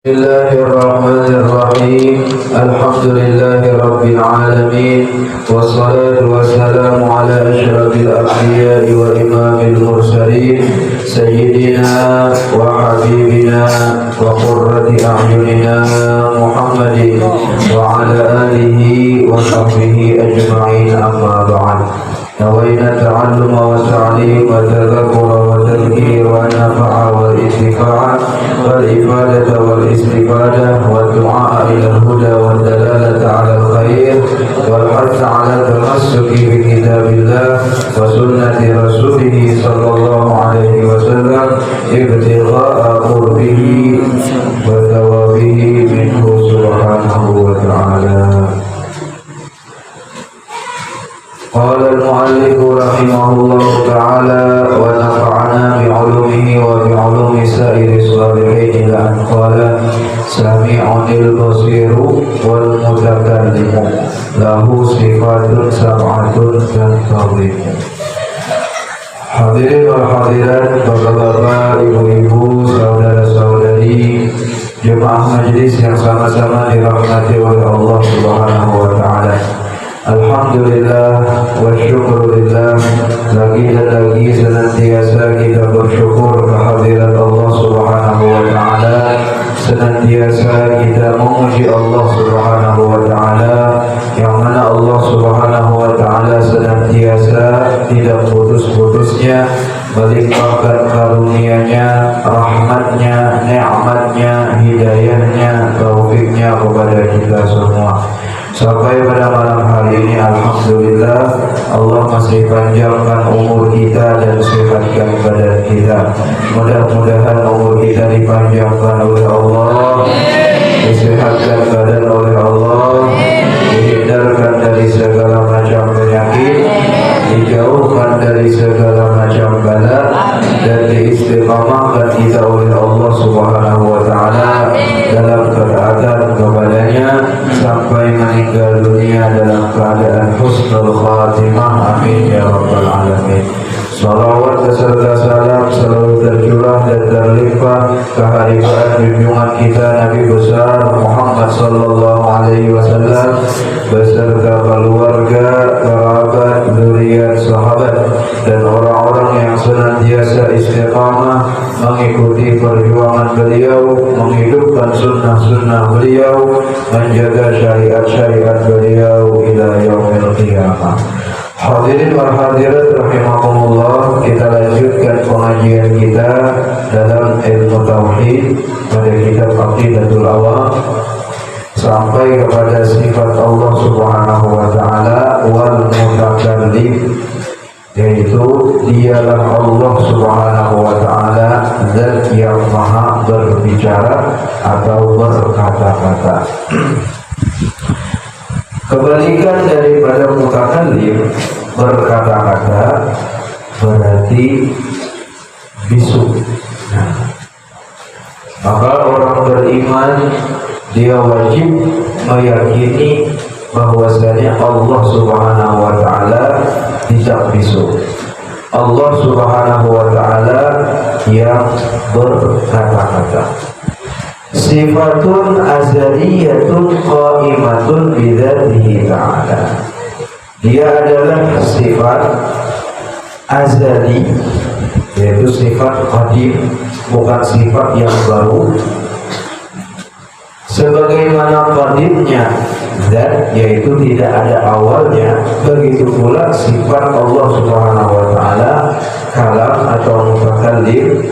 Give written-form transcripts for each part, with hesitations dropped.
Bismillahirrahmanirrahim. Alhamdulillahirabbil alamin. Wassalatu wassalamu ala asyrafil anbiya'i wa imamil mursalin sayyidina wa habibina wa qurrati a'yunina Muhammadin wa ala alihi wa sahbihi ajma'in, amma ba'd. نوينا التعلم والتعليم والتذكر والتذكير والنفع والاستفاع والإفادة والاستفادة والدعاء إلى الهدى والدلالة على الخير والحث على التمسك بكتاب الله وسنة رسوله صلى الله عليه وسلم ابتغاء قربه وثوابه منه سبحانه وتعالى. قال المؤلف رحمه الله تعالى ونفعنا بعلومه وبعلوم سائر الصالحين إلى أن قال سميع البصير والمتكلم له صفات سبعة تنتظم. Hadirin wal hadirat, bapak-bapak, ibu-ibu, saudara-saudari, jemaah majelis yang sama-sama dirahmati oleh Allah Subhanahu wa taala. Alhamdulillah wa syukurillah, lagi dan lagi senantiasa kita bersyukur kehadirat Allah Subhanahu wa ta'ala, senantiasa kita memuji Allah Subhanahu wa ta'ala, yang mana Allah Subhanahu wa ta'ala senantiasa tidak putus-putusnya melimpahkan karunia-Nya, rahmatnya, nikmatnya, hidayahnya, taufiknya kepada kita semua. Sampai pada malam hari ini alhamdulillah Allah masih panjangkan umur kita dan sehatkan badan kita. Mudah-mudahan umur kita dipanjangkan oleh Allah, disehatkan badan oleh Allah, dihindarkan dari segala macam penyakit, dijauhkan dari segala macam bala, dan diistiqamahkan kita oleh Allah Subhanahu wa ta'ala dalam ketaatan kepadanya sampai meninggal dunia dalam keadaan husnul khatimah. Amin ya rabbal alamin. Salawat beserta salam selalu tercurah dan terlimpah kehadiran junjungan kita Nabi besar Muhammad sallallahu alaihi wasallam beserta keluarga, kerabat, zuriat, sahabat dan orang-orang yang senantiasa istiqamah mengikuti perjuangan beliau, menghidupkan sunnah-sunnah beliau, menjaga syariat-syariat beliau ila yaumil qiyamah. Hadirin wal hadirat rahimakumullah, kita lanjutkan pengajian kita dalam ilmu tauhid pada kitab Aqidatul Awam sampai kepada sifat Allah Subhanahu wa taala wal mutakallim, yaitu dialah Allah Subhanahu wa taala zat yang maha berbicara atau berkata-kata. Kebalikan daripada mutakallim, berkata-kata, berarti bisu. Maka orang beriman dia wajib meyakini bahwasanya Allah Subhanahu wa taala tidak bisu. Allah Subhanahu wa taala yang berkata-kata. Sifatun azaliyatun qaimatun bidzatihi ta'ala. Dia adalah sifat azali, yaitu sifat qadim, bukan sifat yang baru. Sebagaimana qadimnya zat, yaitu tidak ada awalnya, begitu pula sifat Allah Subhanahu wa taala kalam atau mutakallim,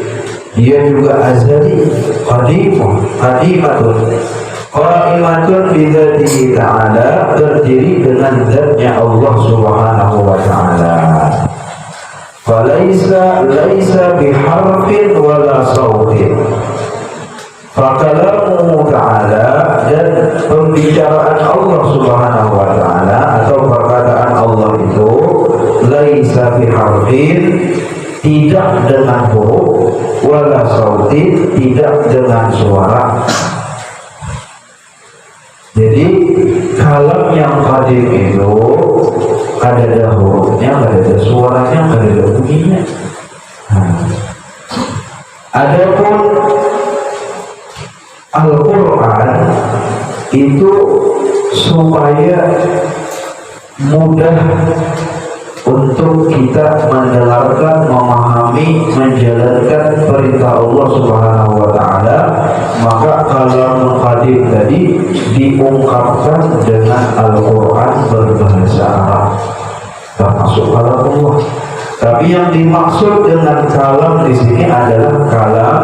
dia juga azali, qadimatun qaimatun bidzatihi ta'ala, berdiri dengan zatnya Allah Subhanahu wa ta'ala. Falaisa biharfin wala sautin. Fakalamu ta'ala, dan pembicaraan Allah Subhanahu wa ta'ala atau perkataan Allah itu laisa biharfin, tidak dengan huruf, wala sautin, tidak dengan suara. Jadi kalam yang qadim itu ada hurufnya, ada suaranya, ada bunyinya. Adapun Al-Quran itu supaya mudah untuk kita mendengarkan, memahami, menjalankan perintah Allah Subhanahu wa Ta'ala, maka kalam qadim tadi diungkapkan dengan Al-Quran berbahasa Arab, termasuk kalam Allah. Tapi yang dimaksud dengan kalam di sini adalah kalam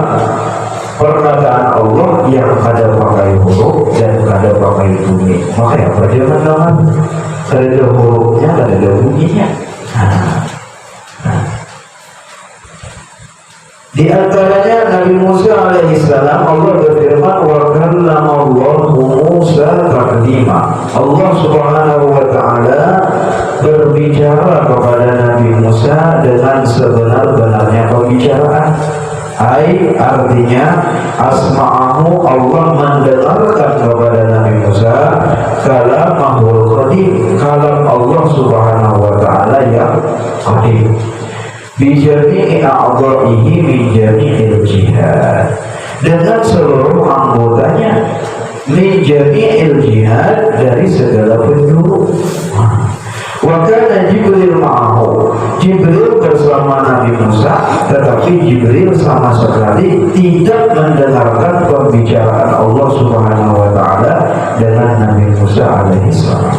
perkataan Allah yang ada pakai huruf dan ada pakai bunyi. Makanya perjalanan ada hurufnya, ada bunyinya. Di antaranya Nabi Musa alaihissalam, Allah berfirman, wa kallama Allahu Musa taklima. Allah Subhanahu wa Ta'ala berbicara kepada Nabi Musa dengan sebenar-benarnya pembicaraan. Artinya asma'ahu, Allah mendengarkan kepada Nabi Musa kalamahul qadim, kalam Allah Subhanahu wa Ta'ala yang qadim, bijami'i a'dha'ihi min jami'il jihad, dengan seluruh anggotanya, min jami'il jihad, dari segala penjuru. Wa kana Jibril ma'ahu, Jibril bersama Nabi Musa, tetapi Jibril sama sekali tidak mendengarkan pembicaraan Allah Subhanahu wa Ta'ala dengan Nabi Musa alaihissalam.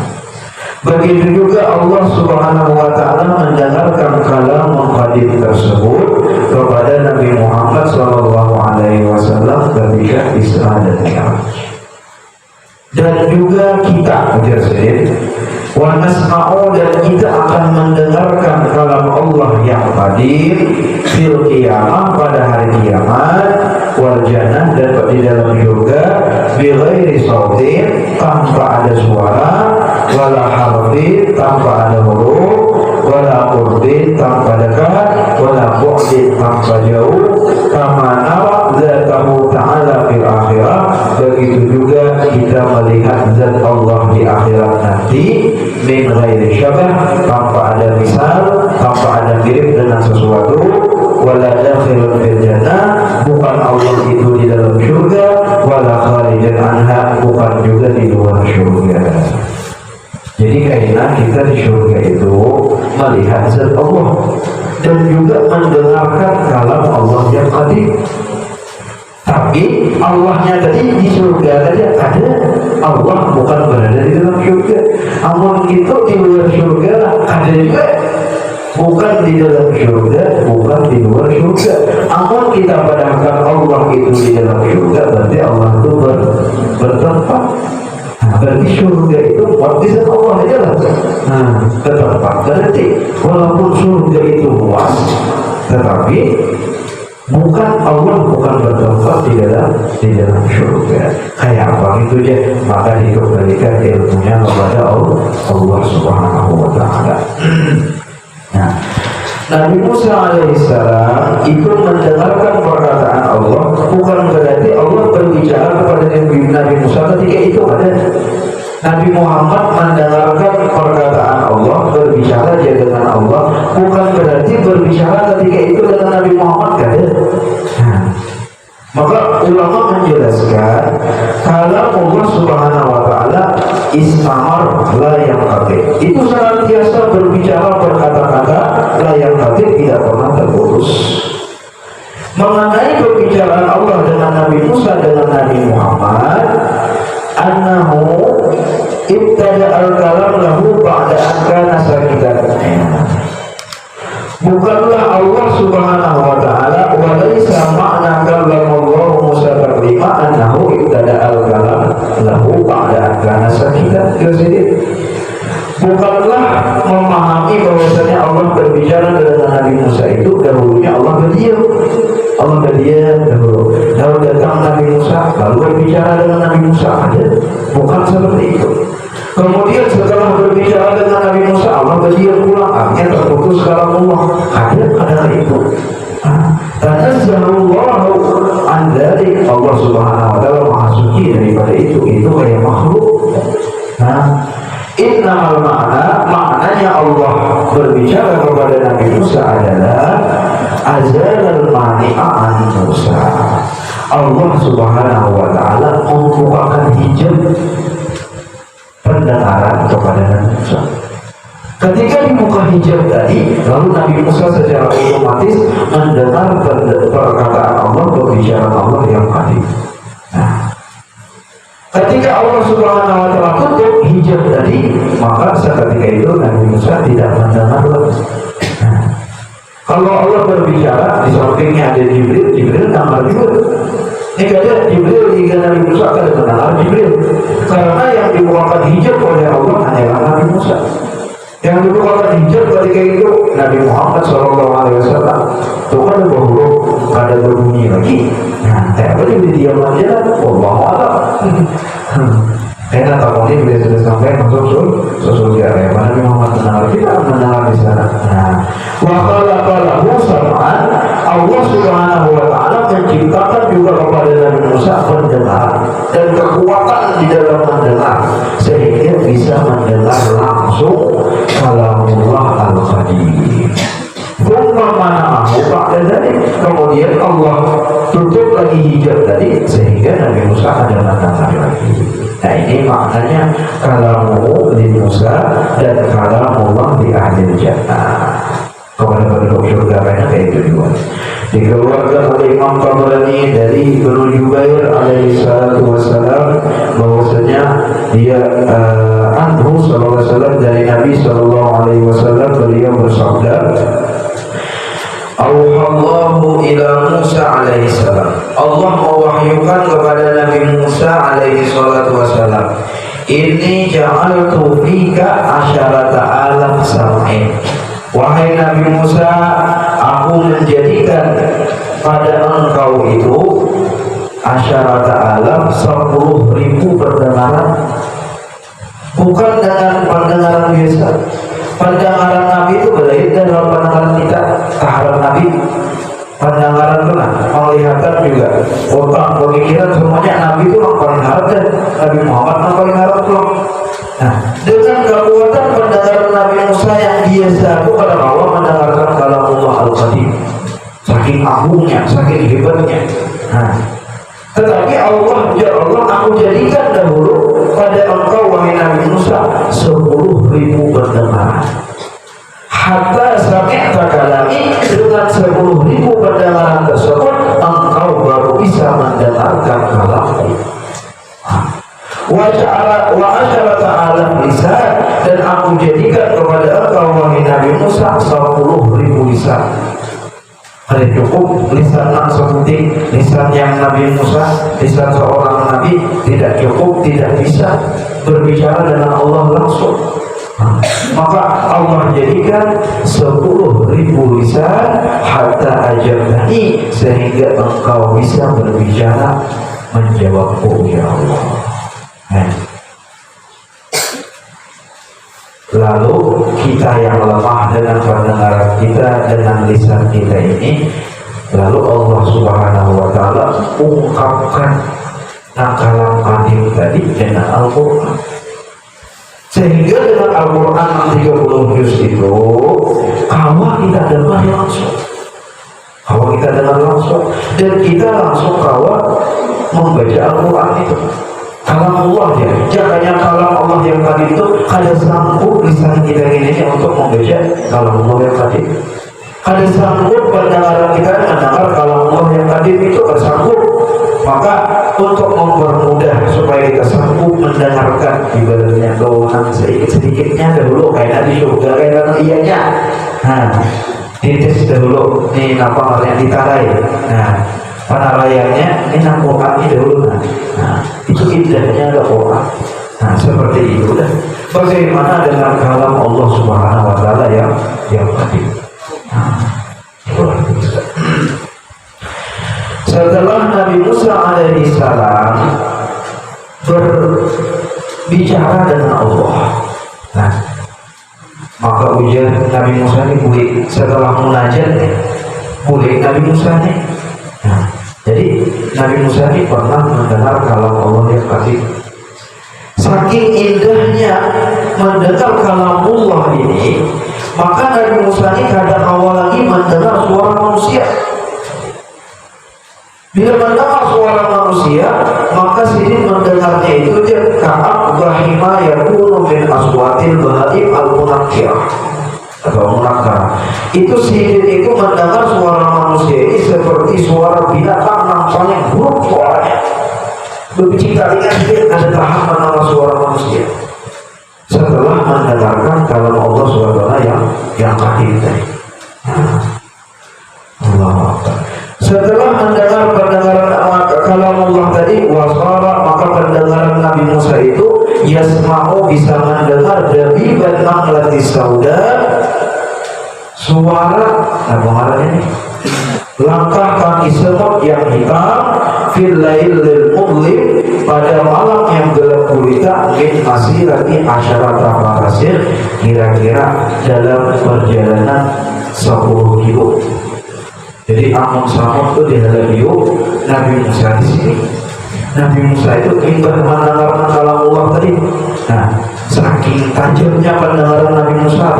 Begitu juga Allah Subhanahu wa Ta'ala mendengarkan kalam qadim tersebut kepada Nabi Muhammad sallallahu alaihi wasallam ketika Isra dan Mi'raj. Dan juga kita wa nasma'u, dan kita akan mendengarkan kalam Allah yang qadim fil qiyamah, pada hari kiamat, wal jannah, dan di dalam surga, bi ghairi sautin, tanpa ada suara, wala harfin, tanpa ada huruf, wala qurbin, tanpa dekat, wala bu'din, tanpa jauh, kama nara zatahu ta'ala fil akhirah. Begitu juga kita melihat zat Allah di akhirat nanti, min ghairi syabah, tanpa ada misal, tanpa ada mirip dengan sesuatu, wala dakhilun fil jannah, bukan Allah itu di dalam surga, wala kharijan anha, bukan juga di luar surga. Jadi kaitan kita di surga itu melihat zat Allah dan juga mendengarkan kalam Allah yang qadim. Tapi Allahnya tadi di surga tadi ada, Allah bukan berada di dalam surga. Namun itu di luar surga ada juga, bukan di dalam surga, bukan di luar surga. Namun kita padahkan Allah itu di dalam surga, berarti Allah itu bertempat. Berarti surga itu baptisan Allah aja lah. Bertempat. Berarti walaupun surga itu luas, tetapi bukan Allah bukan bertempat di dalam surga. Kayak apa itu ya? Maka dikembalikan ilmunya kepada Allah Subhanahu wa Ta'ala. Nah, Nabi Musa alaihissalam itu mendengarkan perkataan Allah, bukan berarti Allah berbicara kepada Nabi Musa ketika itu ada. Nabi Muhammad mendengarkan perkataan Allah, berbicara dia dengan Allah, bukan berarti berbicara ketika itu dengan Nabi Muhammad ada. Maka ulama menjelaskan kalau Allah Subhanahu wa Ta'ala istamar la yang qadim, itu senantiasa berbicara, berkata-kata, la yang qadim, tidak pernah terputus. Mengenai pembicaraan Allah dengan Nabi Musa dengan Nabi Muhammad, annahu ibtada al-kalam lahu ba'da an kana sakitan. Bukanlah Allah Subhanahu wa Ta'ala wa laisa ma'na kallamallahu Musa taklima annahu ibtada al-kalam lahu ba'da an kana sakitan. Bukanlah memahami bahwasanya Allah berbicara dengan Nabi Musa itu dahulunya Allah berdiam. Allah berdiam dahulu. Lalu datang Nabi Musa, lalu berbicara dengan Nabi Musa, ada? Bukan seperti itu. Kemudian setelah berbicara dengan Nabi Musa, Allah berdiam pulang, akhirnya terputus kalam Allah. Ada itu. Tanazzalullahu an dzalik, Allah Subhanahu wa Ta'ala Maha suci daripada itu kayak makhluk. Innamal maknanya Allah berbicara kepada Nabi Musa adalah azalal mani'a an Musa. Allah Subhanahu wa Ta'ala membukakan hijab pendengaran kepada Nabi Musa. Ketika dibuka hijab tadi, lalu Nabi Musa secara otomatis mendengar perkataan Allah, pembicaraan Allah yang tadi. Nah, ketika Allah Subhanahu wa Ta'ala tutup hijab tadi, maka seketika itu Nabi Musa tidak mendengar lagi. Nah, kalau Allah berbicara, di sampingnya ada Jibril, Jibril dengar juga. Ini kata Jibril, jika Nabi Musa akan mendengar Jibril, karena yang dibukakan hijab oleh Allah hanyalah Nabi Musa. Yang dibukakan hijab ketika itu Nabi Muhammad SAW. Itu kan baru ada berbunyi lagi. Nah, tapi diam aja lah. Wallahu a'lam. Karena tahun ini bila sudah sampai masuk surga, ya Nabi Muhammad mendengar, kita mendengar di sana. Nah, wa khalaqalahu sam'an, Allah Subhanahu wa Ta'ala menciptakan juga kepada Nabi Musa pendengar dan kekuatan di dalam mendengar sehingga bisa mendengar langsung kalamullah al-qadim. Kemudian Allah tutup lagi hijab tadi sehingga Nabi Musa ada mendengar lagi. Nah, ini maknanya kalamu di Musa dan kalamullah di ahli jannah. Kepada penduduk surga banyak kayak itu juga. Dikeluarkan oleh Imam Tabrani dari Ibnu Jubair alaihi salatu wassalam bahwasanya dia anhu sallallahu alaihi wasallam dari Nabi sallallahu alaihi wasallam beliau bersabda, Allahu ila Musa alaihi salam. Allah mewahyukan kepada Nabi Musa alaihi salatu wassalam, Inni ja'altu fika asyarata alaf sam'in. Wahai Nabi Musa, aku menjadikan pada engkau itu asyarata alaf 10.000 pendengaran. Bukan dengan pendengaran biasa. Pendengaran Nabi itu berbeda dengan pendengaran kita. Terhadap Nabi, pendengaran itu penglihatan juga, otak, pemikiran, semuanya Nabi itu yang paling harap dan Nabi Muhammad yang paling harap tuh. Nah, dengan kekuatan pendengaran Nabi Musa yang biasa itu pada Allah mendengarkan kalamullah al-qadim, saking agungnya, saking hebatnya. Nah, tetapi Allah, ya Allah, aku jadikan dahulu pada engkau wahai Nabi Musa 10.000 pendengaran. Hatta sami'ta kalami, dengan 10.000 pendengaran tersebut engkau baru bisa mendengarkan kalamku. Wa asyarata alaf lisan, dan aku jadikan kepada engkau wahai Nabi Musa 10.000 lisan. Ada cukup lisan seperti lisan yang Nabi Musa, lisan seorang Nabi tidak cukup, tidak bisa berbicara dengan Allah langsung. Maka Allah jadikan 10.000 lisan hatta ajabani, sehingga engkau bisa berbicara menjawabku ya Allah. Lalu kita yang lemah dengan pendengaran kita, dengan lisan kita ini, lalu Allah Subhanahu wa Ta'ala ungkapkan kalam qadim tadi dengan Al-Quran. Sehingga dengan Al-Quran 30 juz itu kalau kita dengar langsung, dan kita langsung membaca Al-Quran itu kalam Allah ya. Jangan kalam Allah yang tadi itu kada sanggup lisan kita ini untuk membaca kalam Allah yang tadi. Kada sanggup pendengaran kita mendengar kalam Allah yang tadi itu kada sanggup. Maka untuk mempermudah supaya kita sanggup mendengarkan, ibaratnya doang sedikit-sedikitnya dahulu kayak di surga kayak iyanya. Nah, dites dahulu nih apa yang ditarai. Nah, penaraiannya ini Al-Quran dahulu. Nah, itu indahnya Al-Quran. Nah, seperti itu dah. Bagaimana dengan kalam Allah Subhanahu wa Ta'ala yang tadi. Setelah Nabi Musa alaihi salam berbicara dengan Allah, nah, maka ujian Nabi Musa ini boleh setelah munajat boleh Nabi Musa ini. Nah, jadi Nabi Musa ini pernah mendengar kalam Allah yang tadi. Saking indahnya mendengar kalamullah ini, maka Nabi Musa ini kadang awal lagi mendengar suara manusia. Bila mendengar suara manusia, maka Sidin mendengarnya itu dia ka'ab bahima yakunu min aswatil bahaim al-munakkirah atau munakkar. Itu Sidin itu mendengar suara manusia ini seperti suara binatang yang paling buruk suaranya. Begitu kalinya Sidin ada tahapan nama suara manusia. Setelah mendengarkan kalam Allah SWT yang kadim tadi. Allah. Setelah mendengar pendengaran kalam Allah tadi, wasara, maka pendengaran Nabi Musa itu yasma'u, bisa mendengar dabiban naqlati sauda, suara apa ini? Langkah kaki semut yang hitam fil lailil mudlim, pada malam yang gelap gulita, min masirati asyarata marasil, kira-kira dalam perjalanan 10 kilo. Jadi Amun Samud itu di Halabiyu, Nabi Musa di sini. Nabi Musa itu pintar mendengarkan kalam Allah tadi. Nah, saking tajamnya pendengaran Nabi Musa,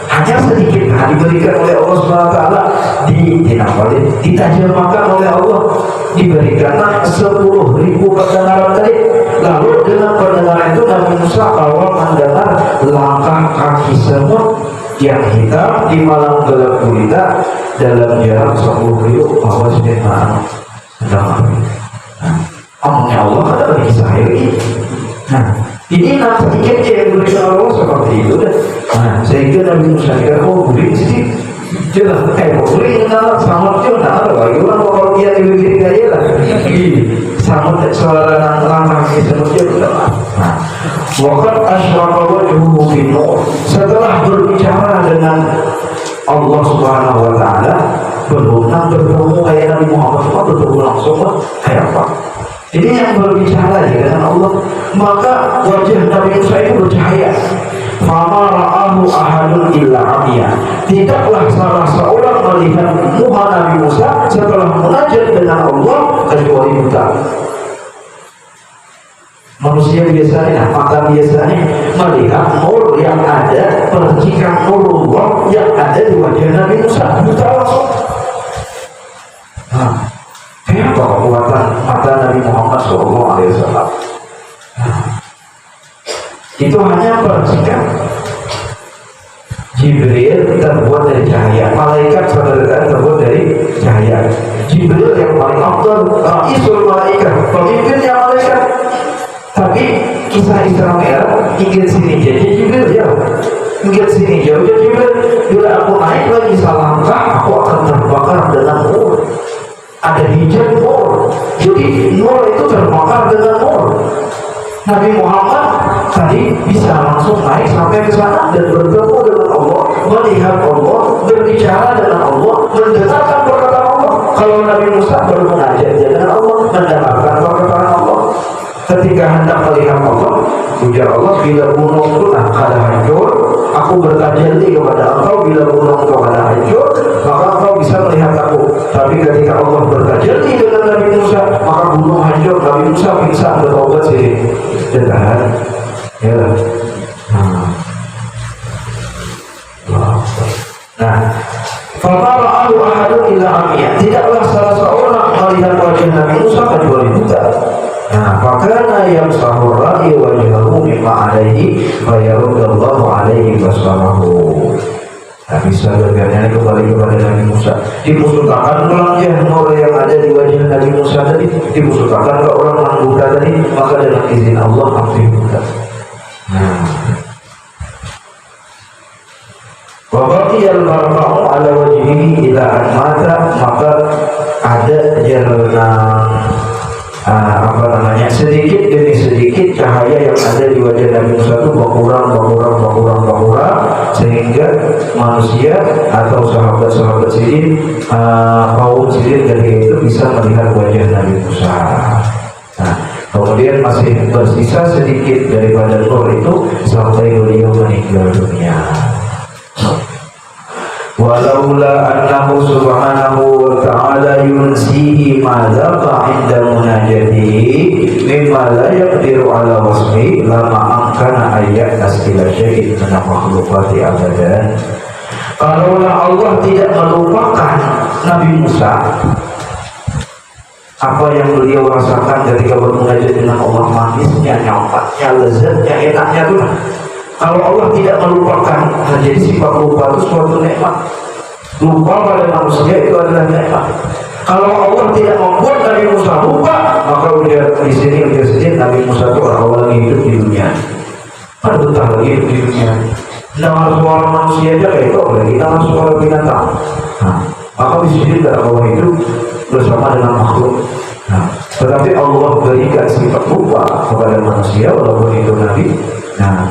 hanya sedikit diberikan oleh Allah SWT, ditajamkan oleh Allah, diberikan 10.000 pendengaran tadi. Lalu dengan pendengaran itu Nabi Musa awal mendengar langkah kaki semut yang hitam di malam gelap gulita dalam jarak 10 kilo. Bahwa sudah omongnya Allah ada bagi saya ini. Nah, ini nanti sedikit yang diberikan Allah seperti itu. Nah, sehingga Nabi Musa kira, oh boleh sih, jelas, boleh nggak sama dia nggak ada lagi orang kalau dia diberi gaya lah. Sama suara langkah semut dia udah. Nah, waqad asyraqa wajhuhu bin-nur. Setelah berbicara dengan Allah Subhanahu wa taala, bertemu kayak Nabi Muhammad SAW, bertemu langsung kayak apa? Ini yang berbicara ya dengan Allah, maka wajah Nabi Musa itu bercahaya. Fama ra'ahu ahadun illa amiya. Tidaklah salah seorang melihat muka Nabi Musa setelah munajat dengan Allah kecuali buta. Manusia biasanya, mata biasanya melihat nur yang ada, percikan nur Allah yang ada di wajah Nabi Musa, buta langsung. Nah, kenapa kekuatan mata Nabi Muhammad SAW? Itu hanya percikan. Jibril terbuat dari cahaya, malaikat saudara terbuat dari cahaya. Jibril yang paling afdal, Ra'isul Malaikat, pemimpinnya malaikat. Tapi kisah Isra Mi'raj ingat sini jadi Jibril jauh, ingat sini jauh. Jadi Jibril, bila aku naik lagi selangkah, aku akan terbakar dengan nur. Ada hijab nur. Jadi nur itu terbakar dengan nur. Nabi Muhammad tadi bisa langsung naik sampai ke sana dan bertemu dengan Allah, melihat Allah, berbicara dengan Allah, mendengarkan perkataan Allah. Kalau Nabi Musa bermunajat dengan Allah, mendengarkan perkataan Allah. Ketika hendak melihat Allah, ujar Allah, bila gunungku kada hancur, aku bertajalli kepada engkau. Bila gunung engkau kada hancur, maka engkau bisa melihat aku. Tapi ketika Allah bertajalli dengan Nabi Musa, maka gunung hancur, Nabi Musa pingsan, bertobat sih. Dengar, ya. Nah, fama ra'ahu ahadun illa amiya. Tidaklah salah seorang melihat wajah Nabi Musa kecuali buta. Nah, fakana yang sahur ra'i wajhahu mimma alaihi fayarudallahu alaihi basarahu. Tak bisa berbiarnya kembali kepada Nabi Musa. Dimusnahkan ulangnya nur yang ada di wajah Nabi Musa tadi, dimusnahkan ke orang yang buta tadi, maka dengan izin Allah akan buta. Nah, wabaqiyal marma'u ala wajhihi ila an mata, maka ada sedikit demi sedikit cahaya yang ada di wajah Nabi Musa itu berkurang sehingga manusia atau sahabat-sahabat Sidin, kaum Sidin ketika itu bisa melihat wajah Nabi Musa. Nah, kemudian masih bersisa sedikit daripada nur itu sampai beliau meninggal dunia. Walaula annahu subhanahu wa ta'ala yunsihi ma zaqa 'inda munajatihi mimma la yaqdiru 'ala wasfi lama amkana ayat ila syai'in min makhluqati abadan. Kalaulah Allah tidak melupakan Nabi Musa Apa yang beliau rasakan ketika bermunajat dengan Allah, manisnya, nyamannya, lezatnya, enaknya itu. Kalau Allah tidak melupakan, jadi sifat lupa itu suatu nikmat. Lupa pada manusia itu adalah nikmat. Kalau Allah tidak membuat Nabi Musa lupa, maka udah di sini udah saja Nabi Musa itu orang lagi hidup di dunia. Kan betah lagi hidup di dunia. Dengar suara manusia aja kayak itu, apalagi dengar suara binatang. Nah, maka di sini tidak Allah hidup bersama dengan makhluk. Nah, tetapi Allah berikan sifat lupa kepada manusia walaupun itu Nabi. Nah,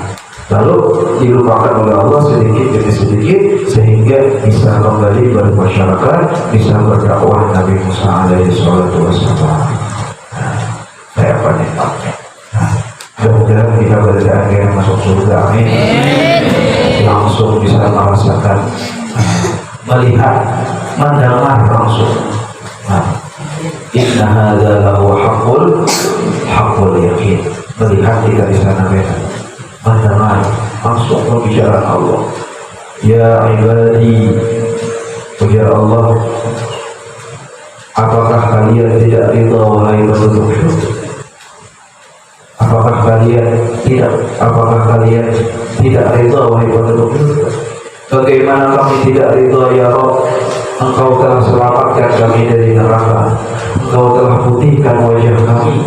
lalu dilupakan oleh Allah sedikit demi sedikit sehingga bisa kembali bermasyarakat, bisa berdakwah Nabi Musa alaihi salatu wassalam. Saya apa nikmatnya. Mudah-mudahan kita berjalan masuk surga, amin. Langsung bisa merasakan, melihat, mendengar langsung. Inna hadza lahu haqqul yaqin. Melihat kita di sana benar. Mendengar langsung pembicaraan Allah. Ya ibadi, ya Allah, apakah kalian tidak ridha wahai penduduk syurga? Apakah kalian tidak ridha wahai penduduk syurga? Bagaimana kami tidak ridha ya Rabb? Engkau telah selamatkan kami dari neraka. Engkau telah putihkan wajah kami.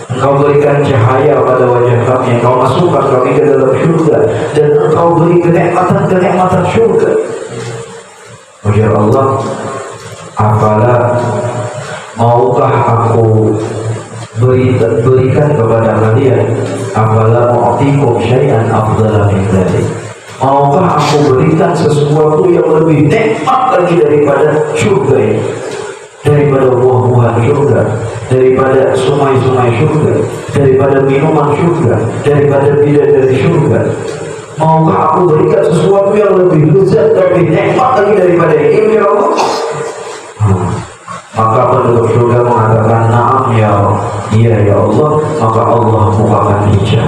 Engkau berikan cahaya pada wajah kami. Engkau masukkan kami ke dalam syurga. Dan Engkau beri kenikmatan syurga. Wajah Allah, apalah maukah aku berikan kepada kalian, apalah mu'tikum syai'an afdala min dzalik. Maukah aku berikan sesuatu yang lebih nikmat lagi daripada surga ini, daripada buah-buahan surga, daripada sungai-sungai surga, daripada minuman surga, daripada bidadari surga. Maukah aku berikan sesuatu yang lebih lezat, lebih nikmat lagi daripada ini, ya Allah? Maka penduduk surga mengatakan, na'am ya Allah. Iya ya Allah. Maka Allah bukakan hijab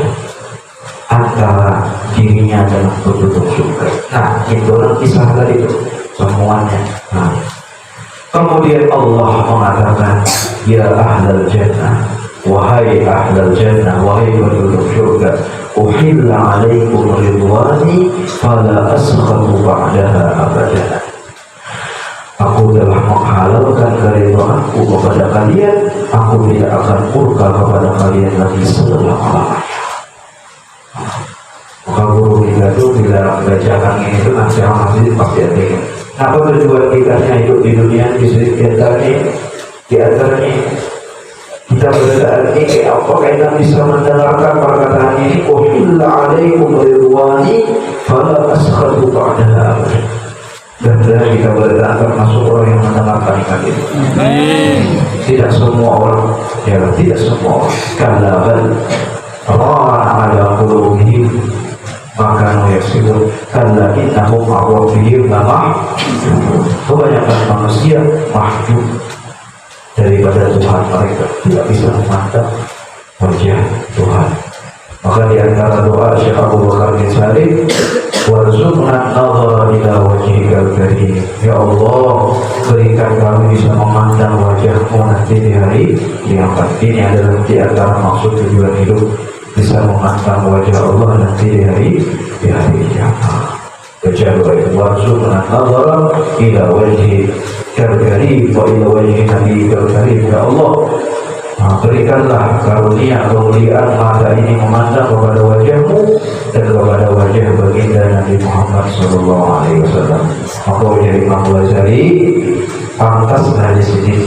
antara dirinya dan penduduk surga. Nah, itu kisah tadi itu semuanya. Nah, kemudian Allah mengatakan, ya ahlal jannah, wahai ahlal jannah, wahai penduduk surga, uhilla alaikum ridwani fala askhatu ba'daha abadan. Aku telah menghalalkan keridhaanku kepada kalian, aku tidak akan murka kepada kalian lagi selama-lamanya. Maka guru kita itu bila bacakan ini itu nasihat masjid pasti ada. Apa tujuan kita hidup di dunia? Di antaranya kita berada ini, apakah kita bisa mendengarkan perkataan ini? Uhilla alaikum ridwani fala askhatu ba'daha abadan. Dan kita berada termasuk orang yang mendengarkan kalimat itu. Tidak semua orang, ya tidak semua orang. Kalaban orang ada qulubihim maka yaksibun kalla innahum ma'rufihim lamah. Kebanyakan manusia mahjub daripada Tuhan mereka, tidak bisa memandang wajah Tuhan. Maka di antara doa Syekh Abu Bakar bin Salim, warzuqna nadhara ila wajhikal karim. Ya Allah, berikan kami bisa memandang wajahmu nanti di hari kiamat. Ini adalah di antara maksud tujuan hidup, bisa memandang wajah Allah nanti di hari kiamat. Kejaga itu warzuqna nadhara ila wajhikal karim wa ila wajhi nabiyikal karim. Ya Allah, berikanlah karunia kemuliaan mata ini memandang kepada wajahmu dan kepada wajah baginda Nabi Muhammad SAW. Maka wajah Imam Ghazali pantas dari sini,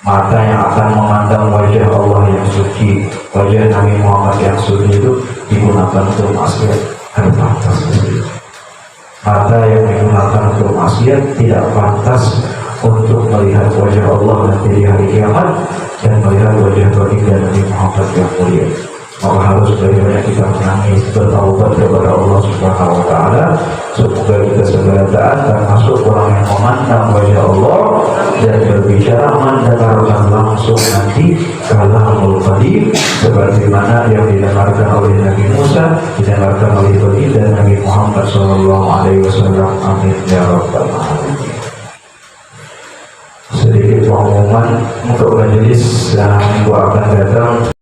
mata yang akan memandang wajah Allah yang suci, wajah Nabi Muhammad yang suci itu digunakan untuk maksiat, harus pantas. Mata yang digunakan untuk maksiat tidak pantas untuk melihat wajah Allah nanti di hari kiamat dan melihat wajah baginda Nabi Muhammad yang mulia. Maka harus bagaimana kita menangis, bertaubat kepada Allah Subhanahu wa Ta'ala. Semoga kita segera taat termasuk orang yang memandang wajah Allah dan berbicara mendengarkan langsung nanti kalamul qadim, sebagaimana yang didengarkan oleh Nabi Musa, didengarkan oleh baginda Nabi Muhammad SAW. Amin ya rabbal alamin. Sedikit pengumuman untuk majelis yang minggu akan datang.